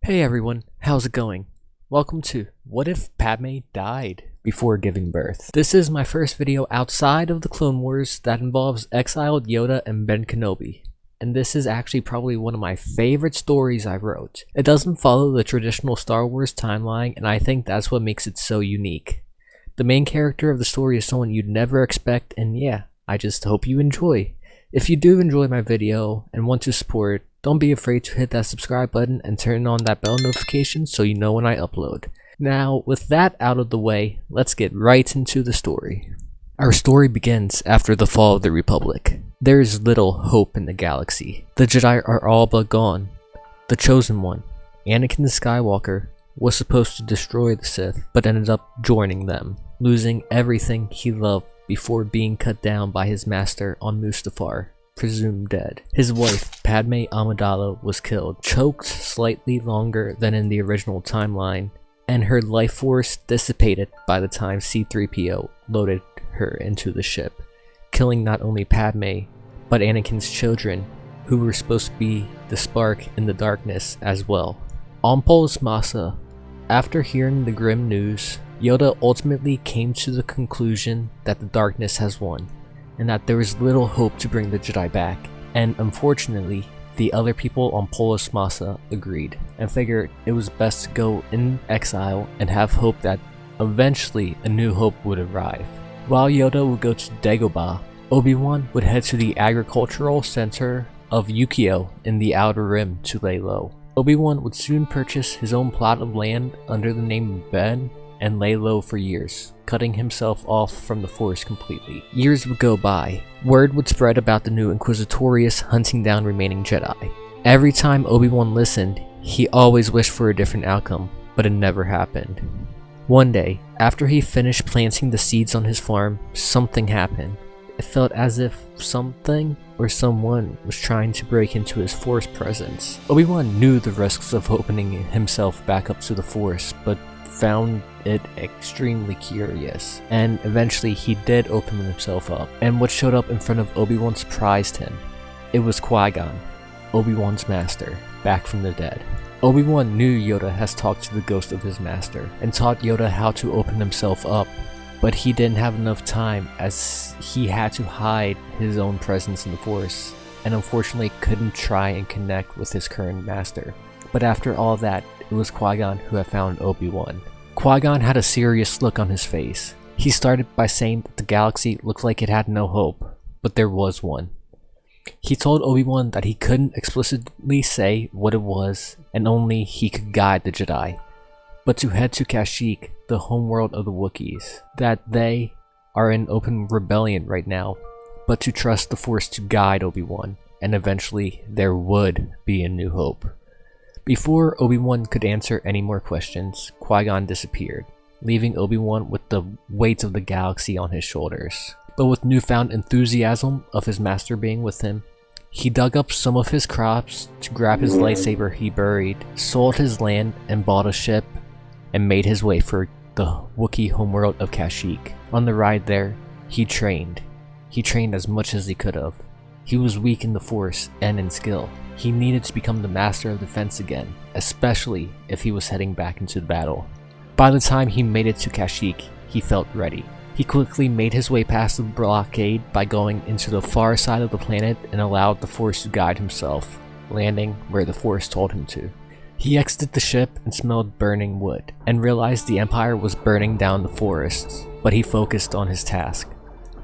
Hey everyone, how's it going? Welcome to What If Padme Died Before Giving Birth? This is my first video outside of the Clone Wars that involves exiled Yoda and Ben Kenobi. And this is actually probably one of my favorite stories I wrote. It doesn't follow the traditional Star Wars timeline, and I think that's what makes it so unique. The main character of the story is someone you'd never expect, and yeah, I just hope you enjoy. If you do enjoy my video and want to support, don't be afraid to hit that subscribe button and turn on that bell notification so you know when I upload. Now, with that out of the way, let's get right into the story. Our story begins after the fall of the Republic. There is little hope in the galaxy. The Jedi are all but gone. The Chosen One, Anakin Skywalker, was supposed to destroy the Sith, but ended up joining them, losing everything he loved before being cut down by his master on Mustafar, presumed dead. His wife, Padme Amidala, was killed, choked slightly longer than in the original timeline, and her life force dissipated by the time C-3PO loaded her into the ship, killing not only Padme, but Anakin's children, who were supposed to be the spark in the darkness as well. On Polis Massa, after hearing the grim news, Yoda ultimately came to the conclusion that the darkness has won, and that there is little hope to bring the Jedi back, and unfortunately, the other people on Polis Massa agreed, and figured it was best to go in exile and have hope that eventually a new hope would arrive. While Yoda would go to Dagobah, Obi-Wan would head to the agricultural center of Yukio in the Outer Rim to lay low. Obi-Wan would soon purchase his own plot of land under the name of Ben and lay low for years, cutting himself off from the Force completely. Years would go by. Word would spread about the new Inquisitorius hunting down remaining Jedi. Every time Obi-Wan listened, he always wished for a different outcome, but it never happened. One day, after he finished planting the seeds on his farm, something happened. It felt as if something or someone was trying to break into his Force presence. Obi-Wan knew the risks of opening himself back up to the Force, but found it extremely curious, and eventually he did open himself up, and what showed up in front of Obi-Wan surprised him. It was Qui-Gon, Obi-Wan's master, back from the dead. Obi-Wan knew Yoda has talked to the ghost of his master, and taught Yoda how to open himself up, but he didn't have enough time as he had to hide his own presence in the Force, and unfortunately couldn't try and connect with his current master. But after all that, it was Qui-Gon who had found Obi-Wan. Qui-Gon had a serious look on his face. He started by saying that the galaxy looked like it had no hope, but there was one. He told Obi-Wan that he couldn't explicitly say what it was, and only he could guide the Jedi, but to head to Kashyyyk, the homeworld of the Wookiees, that they are in open rebellion right now, but to trust the Force to guide Obi-Wan, and eventually there would be a new hope. Before Obi-Wan could answer any more questions, Qui-Gon disappeared, leaving Obi-Wan with the weight of the galaxy on his shoulders. But with newfound enthusiasm of his master being with him, he dug up some of his crops to grab his lightsaber he buried, sold his land and bought a ship, and made his way for the Wookiee homeworld of Kashyyyk. On the ride there, he trained. He trained as much as he could have. He was weak in the Force and in skill. He needed to become the master of defense again, especially if he was heading back into the battle. By the time he made it to Kashyyyk, he felt ready. He quickly made his way past the blockade by going into the far side of the planet and allowed the Force to guide himself, landing where the Force told him to. He exited the ship and smelled burning wood, and realized the Empire was burning down the forests, but he focused on his task.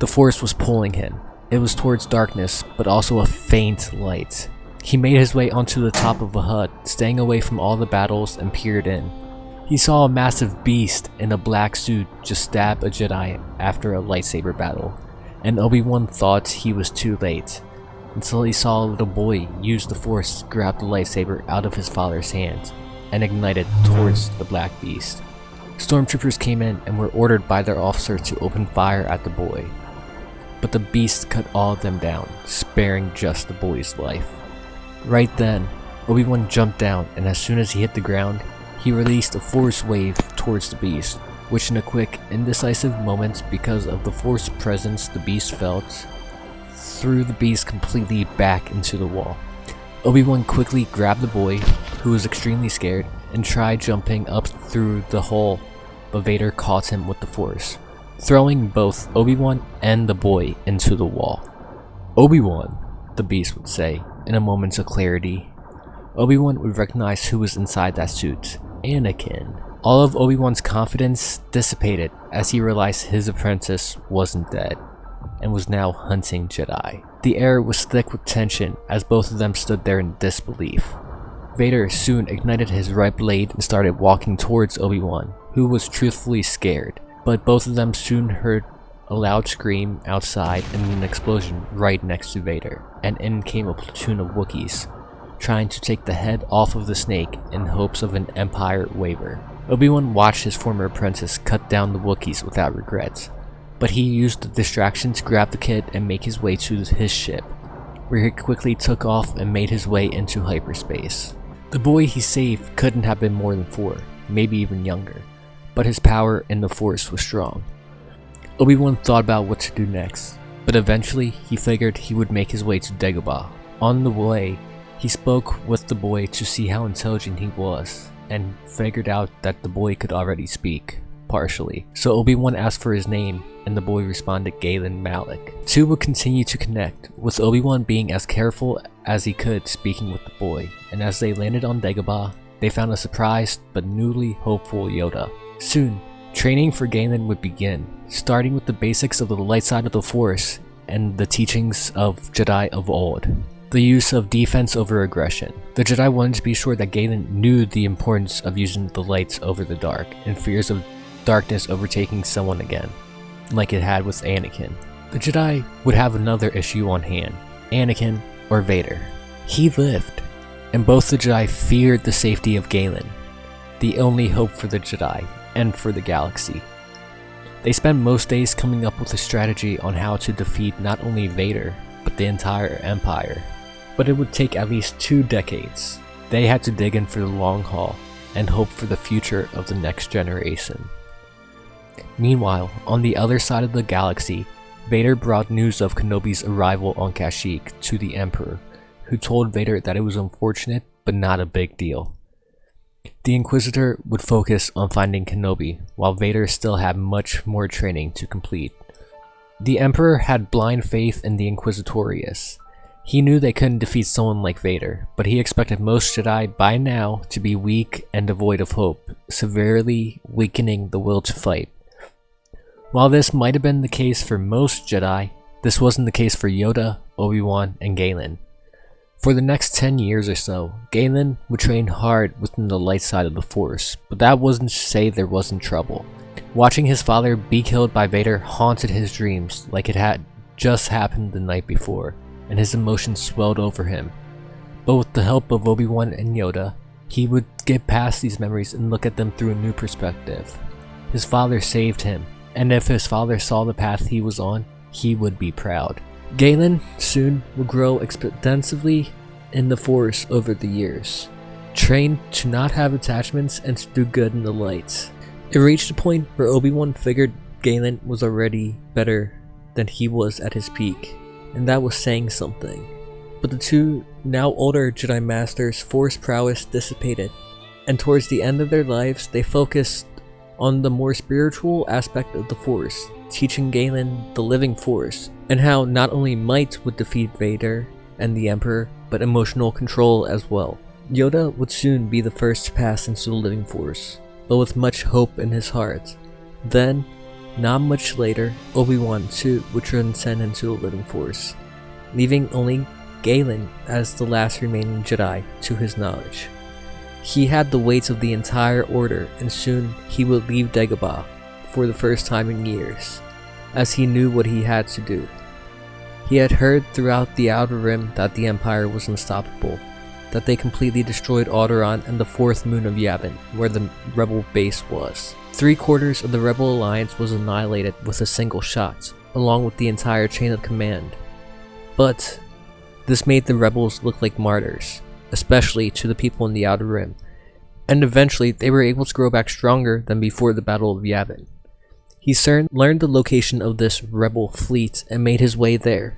The Force was pulling him. It was towards darkness, but also a faint light. He made his way onto the top of a hut, staying away from all the battles, and peered in. He saw a massive beast in a black suit just stab a Jedi after a lightsaber battle, and Obi-Wan thought he was too late, until he saw a little boy use the Force to grab the lightsaber out of his father's hand, and ignite it towards the black beast. Stormtroopers came in and were ordered by their officer to open fire at the boy, but the beast cut all of them down, sparing just the boy's life. Right then, Obi-Wan jumped down, and as soon as he hit the ground, he released a Force wave towards the beast, which in a quick, indecisive moment because of the Force presence the beast felt, threw the beast completely back into the wall. Obi-Wan quickly grabbed the boy, who was extremely scared and tried jumping up through the hole, but Vader caught him with the Force, throwing both Obi-Wan and the boy into the wall. "Obi-Wan," the beast would say, in a moment of clarity. Obi-Wan would recognize who was inside that suit: Anakin. All of Obi-Wan's confidence dissipated as he realized his apprentice wasn't dead, and was now hunting Jedi. The air was thick with tension as both of them stood there in disbelief. Vader soon ignited his right blade and started walking towards Obi-Wan, who was truthfully scared, but both of them soon heard a loud scream outside and an explosion right next to Vader, and in came a platoon of Wookiees, trying to take the head off of the snake in hopes of an Empire waiver. Obi-Wan watched his former apprentice cut down the Wookiees without regrets, but he used the distraction to grab the kid and make his way to his ship, where he quickly took off and made his way into hyperspace. The boy he saved couldn't have been more than 4, maybe even younger, but his power in the Force was strong. Obi-Wan thought about what to do next, but eventually he figured he would make his way to Dagobah. On the way, he spoke with the boy to see how intelligent he was, and figured out that the boy could already speak, partially. So Obi-Wan asked for his name, and the boy responded Galen Malik. Two would continue to connect, with Obi-Wan being as careful as he could speaking with the boy, and as they landed on Dagobah, they found a surprised but newly hopeful Yoda. Soon, training for Galen would begin, starting with the basics of the light side of the Force and the teachings of Jedi of old. The use of defense over aggression. The Jedi wanted to be sure that Galen knew the importance of using the lights over the dark, and fears of darkness overtaking someone again, like it had with Anakin. The Jedi would have another issue on hand: Anakin or Vader. He lived, and both the Jedi feared the safety of Galen, the only hope for the Jedi and for the galaxy. They spent most days coming up with a strategy on how to defeat not only Vader, but the entire Empire. But it would take at least 2 decades. They had to dig in for the long haul, and hope for the future of the next generation. Meanwhile, on the other side of the galaxy, Vader brought news of Kenobi's arrival on Kashyyyk to the Emperor, who told Vader that it was unfortunate but not a big deal. The Inquisitor would focus on finding Kenobi, while Vader still had much more training to complete. The Emperor had blind faith in the Inquisitorius. He knew they couldn't defeat someone like Vader, but he expected most Jedi by now to be weak and devoid of hope, severely weakening the will to fight. While this might have been the case for most Jedi, this wasn't the case for Yoda, Obi-Wan, and Galen. For the next 10 years or so, Galen would train hard within the light side of the Force, but that wasn't to say there wasn't trouble. Watching his father be killed by Vader haunted his dreams like it had just happened the night before, and his emotions swelled over him. But with the help of Obi-Wan and Yoda, he would get past these memories and look at them through a new perspective. His father saved him, and if his father saw the path he was on, he would be proud. Galen soon would grow extensively in the Force over the years, trained to not have attachments and to do good in the light. It reached a point where Obi-Wan figured Galen was already better than he was at his peak, and that was saying something. But the two now older Jedi Masters' Force prowess dissipated, and towards the end of their lives they focused on the more spiritual aspect of the Force, teaching Galen the living Force, and how not only might would defeat Vader and the Emperor, but emotional control as well. Yoda would soon be the first to pass into the living Force, but with much hope in his heart. Then, not much later, Obi-Wan too would transcend into the living Force, leaving only Galen as the last remaining Jedi to his knowledge. He had the weight of the entire Order, and soon he would leave Dagobah for the first time in years, as he knew what he had to do. He had heard throughout the Outer Rim that the Empire was unstoppable, that they completely destroyed Alderaan and the 4th moon of Yavin, where the Rebel base was. 3/4 of the Rebel Alliance was annihilated with a single shot, along with the entire chain of command. But this made the Rebels look like martyrs, especially to the people in the Outer Rim, and eventually they were able to grow back stronger than before the Battle of Yavin. He soon learned the location of this Rebel fleet and made his way there.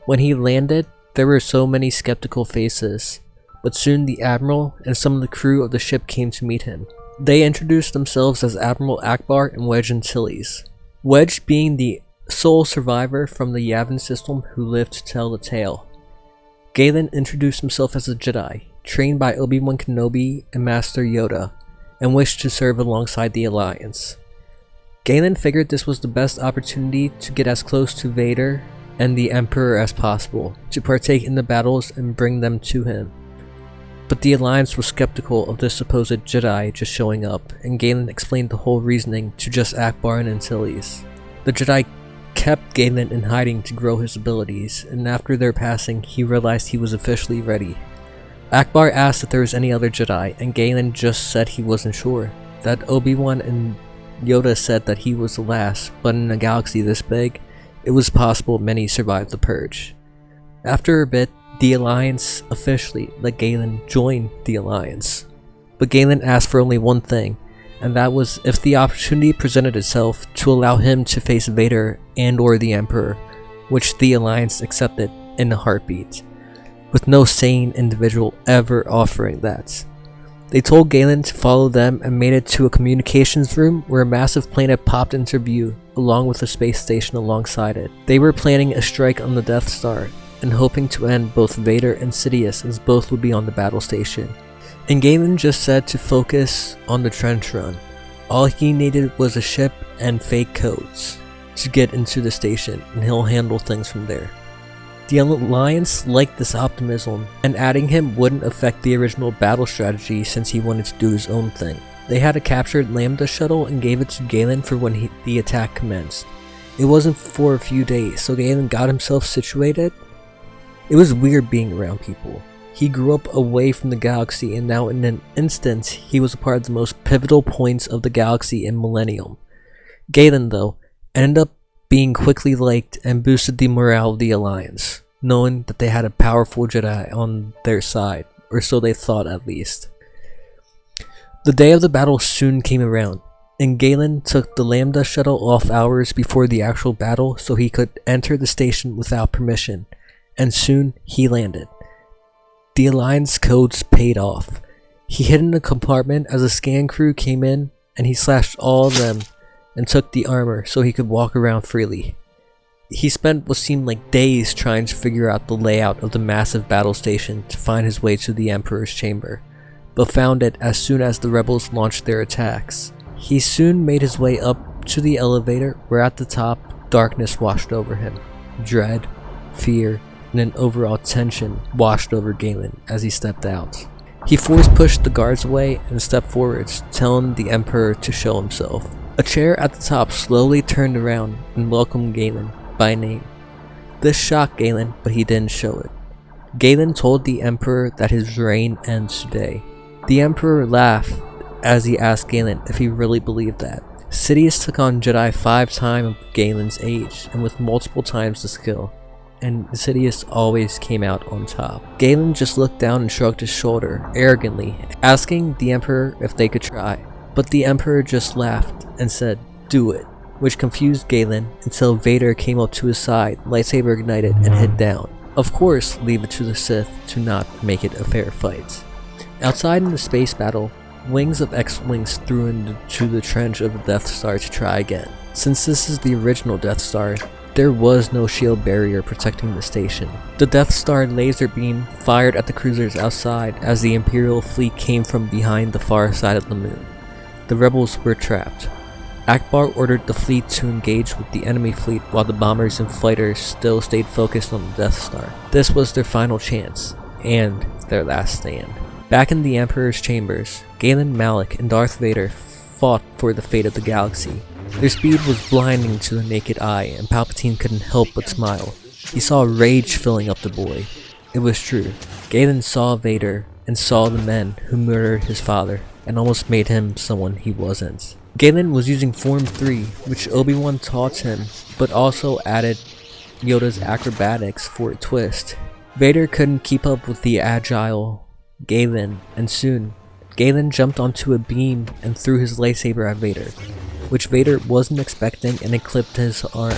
When he landed, there were so many skeptical faces, but soon the Admiral and some of the crew of the ship came to meet him. They introduced themselves as Admiral Akbar and Wedge Antilles. Wedge being the sole survivor from the Yavin system who lived to tell the tale. Galen introduced himself as a Jedi, trained by Obi-Wan Kenobi and Master Yoda, and wished to serve alongside the Alliance. Galen figured this was the best opportunity to get as close to Vader and the Emperor as possible, to partake in the battles and bring them to him. But the Alliance was skeptical of this supposed Jedi just showing up, and Galen explained the whole reasoning to just Akbar and Antilles. The Jedi kept Galen in hiding to grow his abilities, and after their passing, he realized he was officially ready. Akbar asked if there was any other Jedi, and Galen just said he wasn't sure. That Obi-Wan and Yoda said that he was the last, but in a galaxy this big, it was possible many survived the Purge. After a bit, the Alliance officially let Galen join the Alliance. But Galen asked for only one thing, and that was if the opportunity presented itself to allow him to face Vader and or the Emperor, which the Alliance accepted in a heartbeat, with no sane individual ever offering that. They told Galen to follow them and made it to a communications room where a massive planet popped into view, along with a space station alongside it. They were planning a strike on the Death Star, and hoping to end both Vader and Sidious, as both would be on the battle station. And Galen just said to focus on the trench run. All he needed was a ship and fake codes to get into the station, and he'll handle things from there. The Alliance liked this optimism, and adding him wouldn't affect the original battle strategy since he wanted to do his own thing. They had a captured Lambda shuttle and gave it to Galen for when the attack commenced. It wasn't for a few days, so Galen got himself situated. It was weird being around people. He grew up away from the galaxy, and now in an instant, he was a part of the most pivotal points of the galaxy in Millennium. Galen, though, ended up being quickly liked and boosted the morale of the Alliance, knowing that they had a powerful Jedi on their side, or so they thought at least. The day of the battle soon came around, and Galen took the Lambda shuttle off hours before the actual battle so he could enter the station without permission, and soon he landed. The Alliance codes paid off. He hid in a compartment as a scan crew came in, and he slashed all of them and took the armor so he could walk around freely. He spent what seemed like days trying to figure out the layout of the massive battle station to find his way to the Emperor's chamber, but found it as soon as the rebels launched their attacks. He soon made his way up to the elevator, where at the top, darkness washed over him. Dread, fear, and an overall tension washed over Galen as he stepped out. He force-pushed the guards away and stepped forwards, telling the Emperor to show himself. A chair at the top slowly turned around and welcomed Galen by name. This shocked Galen, but he didn't show it. Galen told the Emperor that his reign ends today. The Emperor laughed as he asked Galen if he really believed that. Sidious took on Jedi 5 times of Galen's age, and with multiple times the skill, and Sidious always came out on top. Galen just looked down and shrugged his shoulder, arrogantly, asking the Emperor if they could try. But the Emperor just laughed and said, "Do it," which confused Galen until Vader came up to his side, lightsaber ignited, and hit down. Of course, leave it to the Sith to not make it a fair fight. Outside in the space battle, wings of X-Wings threw into the trench of the Death Star to try again. Since this is the original Death Star, there was no shield barrier protecting the station. The Death Star laser beam fired at the cruisers outside as the Imperial fleet came from behind the far side of the moon. The rebels were trapped. Akbar ordered the fleet to engage with the enemy fleet while the bombers and fighters still stayed focused on the Death Star. This was their final chance, and their last stand. Back in the Emperor's chambers, Galen, Malak, and Darth Vader fought for the fate of the galaxy. Their speed was blinding to the naked eye, and Palpatine couldn't help but smile. He saw rage filling up the boy. It was true. Galen saw Vader and saw the men who murdered his father and almost made him someone he wasn't. Galen was using Form 3, which Obi-Wan taught him, but also added Yoda's acrobatics for a twist. Vader couldn't keep up with the agile Galen, and soon, Galen jumped onto a beam and threw his lightsaber at Vader, which Vader wasn't expecting, and it clipped his arm,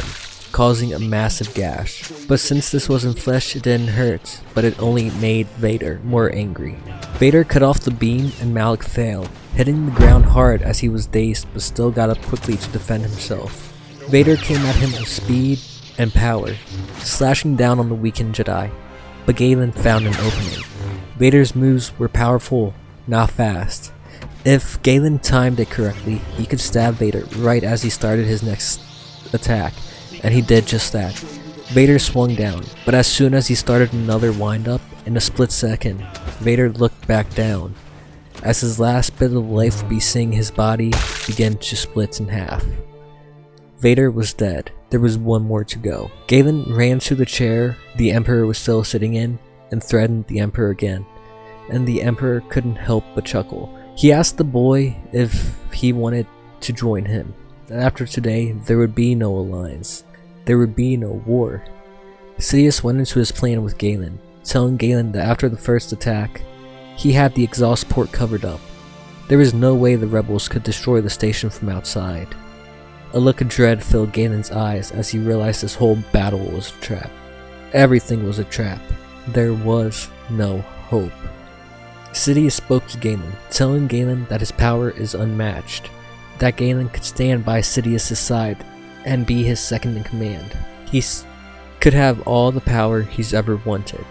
causing a massive gash. But since this wasn't flesh, it didn't hurt, but it only made Vader more angry. Vader cut off the beam and Malak failed, hitting the ground hard as he was dazed but still got up quickly to defend himself. Vader came at him with speed and power, slashing down on the weakened Jedi, but Galen found an opening. Vader's moves were powerful, not fast. If Galen timed it correctly, he could stab Vader right as he started his next attack, and he did just that. Vader swung down, but as soon as he started another wind-up, in a split second, Vader looked back down, as his last bit of life would be seeing his body begin to split in half. Vader was dead. There was one more to go. Galen ran to the chair the Emperor was still sitting in, and threatened the Emperor again, and the Emperor couldn't help but chuckle. He asked the boy if he wanted to join him, that after today there would be no alliance, there would be no war. Sidious went into his plan with Galen, telling Galen that after the first attack, he had the exhaust port covered up. There was no way the rebels could destroy the station from outside. A look of dread filled Galen's eyes as he realized this whole battle was a trap. Everything was a trap. There was no hope. Sidious spoke to Galen, telling Galen that his power is unmatched, that Galen could stand by Sidious's side and be his second in command. He could have all the power he's ever wanted.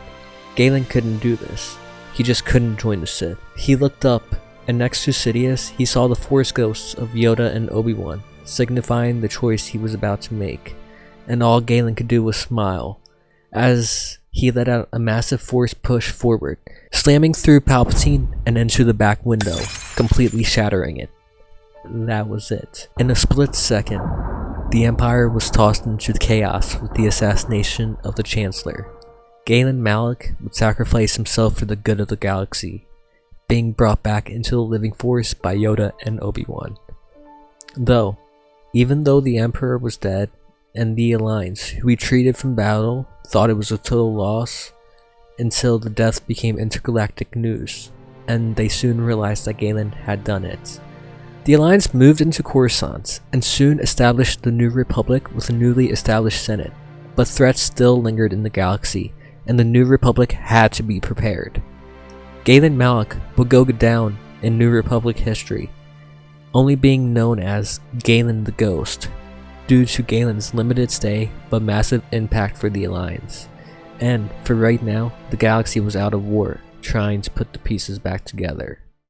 Galen couldn't do this. He just couldn't join the Sith. He looked up, and next to Sidious, he saw the Force ghosts of Yoda and Obi-Wan, signifying the choice he was about to make, and all Galen could do was smile, as he let out a massive force push forward, slamming through Palpatine and into the back window, completely shattering it. That was it. In a split second, the Empire was tossed into chaos with the assassination of the Chancellor. Galen Malak would sacrifice himself for the good of the galaxy, being brought back into the living force by Yoda and Obi-Wan. Even though the Emperor was dead, and the Alliance, who retreated from battle, thought it was a total loss, until the death became intergalactic news, and they soon realized that Galen had done it. The Alliance moved into Coruscant, and soon established the New Republic with a newly established Senate, but threats still lingered in the galaxy, and the New Republic had to be prepared. Galen Malak would go down in New Republic history, only being known as Galen the Ghost, due to Galen's limited stay but massive impact for the Alliance. And for right now, the galaxy was out of war, trying to put the pieces back together.